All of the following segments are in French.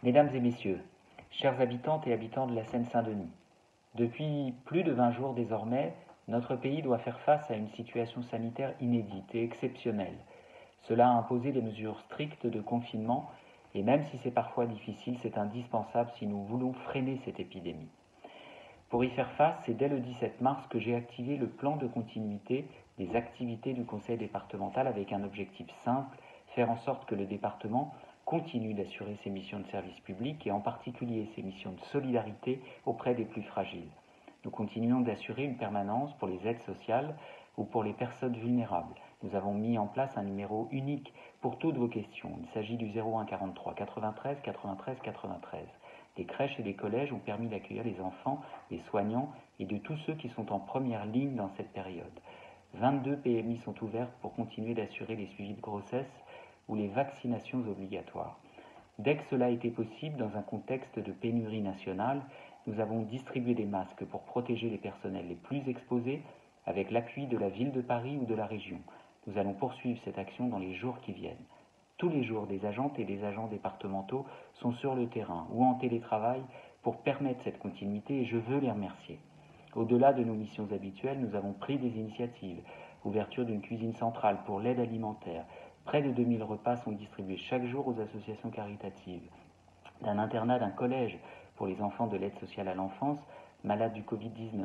Mesdames et messieurs, chers habitantes et habitants de la Seine-Saint-Denis, depuis plus de 20 jours désormais, notre pays doit faire face à une situation sanitaire inédite et exceptionnelle. Cela a imposé des mesures strictes de confinement et même si c'est parfois difficile, c'est indispensable si nous voulons freiner cette épidémie. Pour y faire face, c'est dès le 17 mars que j'ai activé le plan de continuité des activités du conseil départemental avec un objectif simple, faire en sorte que le département continue d'assurer ses missions de service public et en particulier ses missions de solidarité auprès des plus fragiles. Nous continuons d'assurer une permanence pour les aides sociales ou pour les personnes vulnérables. Nous avons mis en place un numéro unique pour toutes vos questions. Il s'agit du 01 43 93 93 93. Les crèches et les collèges ont permis d'accueillir les enfants, les soignants et de tous ceux qui sont en première ligne dans cette période. 22 PMI sont ouvertes pour continuer d'assurer les suivis de grossesse ou les vaccinations obligatoires. Dès que cela a été possible, dans un contexte de pénurie nationale, nous avons distribué des masques pour protéger les personnels les plus exposés avec l'appui de la ville de Paris ou de la région. Nous allons poursuivre cette action dans les jours qui viennent. Tous les jours, des agentes et des agents départementaux sont sur le terrain ou en télétravail pour permettre cette continuité et je veux les remercier. Au-delà de nos missions habituelles, nous avons pris des initiatives. Ouverture d'une cuisine centrale pour l'aide alimentaire. Près de 2000 repas sont distribués chaque jour aux associations caritatives. D'un internat d'un collège pour les enfants de l'aide sociale à l'enfance malades du Covid-19.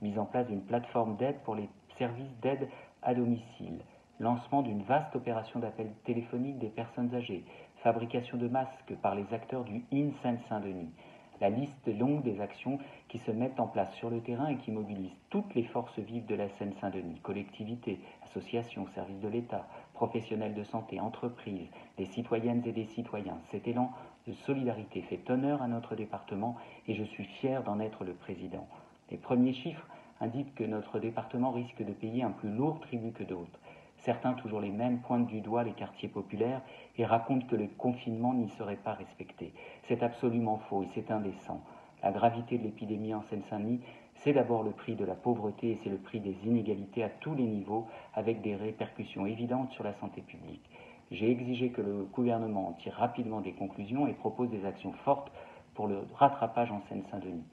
Mise en place d'une plateforme d'aide pour les services d'aide à domicile. Lancement d'une vaste opération d'appel téléphonique des personnes âgées, fabrication de masques par les acteurs du Seine-Saint-Denis. La liste est longue des actions qui se mettent en place sur le terrain et qui mobilisent toutes les forces vives de la Seine-Saint-Denis, collectivités, associations, services de l'État, professionnels de santé, entreprises, des citoyennes et des citoyens. Cet élan de solidarité fait honneur à notre département et je suis fier d'en être le président. Les premiers chiffres indiquent que notre département risque de payer un plus lourd tribut que d'autres. Certains, toujours les mêmes, pointent du doigt les quartiers populaires et racontent que le confinement n'y serait pas respecté. C'est absolument faux et c'est indécent. La gravité de l'épidémie en Seine-Saint-Denis, c'est d'abord le prix de la pauvreté et c'est le prix des inégalités à tous les niveaux avec des répercussions évidentes sur la santé publique. J'ai exigé que le gouvernement tire rapidement des conclusions et propose des actions fortes pour le rattrapage en Seine-Saint-Denis.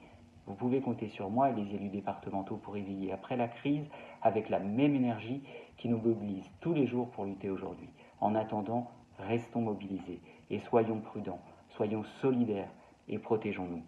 Vous pouvez compter sur moi et les élus départementaux pour y veiller après la crise avec la même énergie qui nous mobilise tous les jours pour lutter aujourd'hui. En attendant, restons mobilisés et soyons prudents, soyons solidaires et protégeons-nous.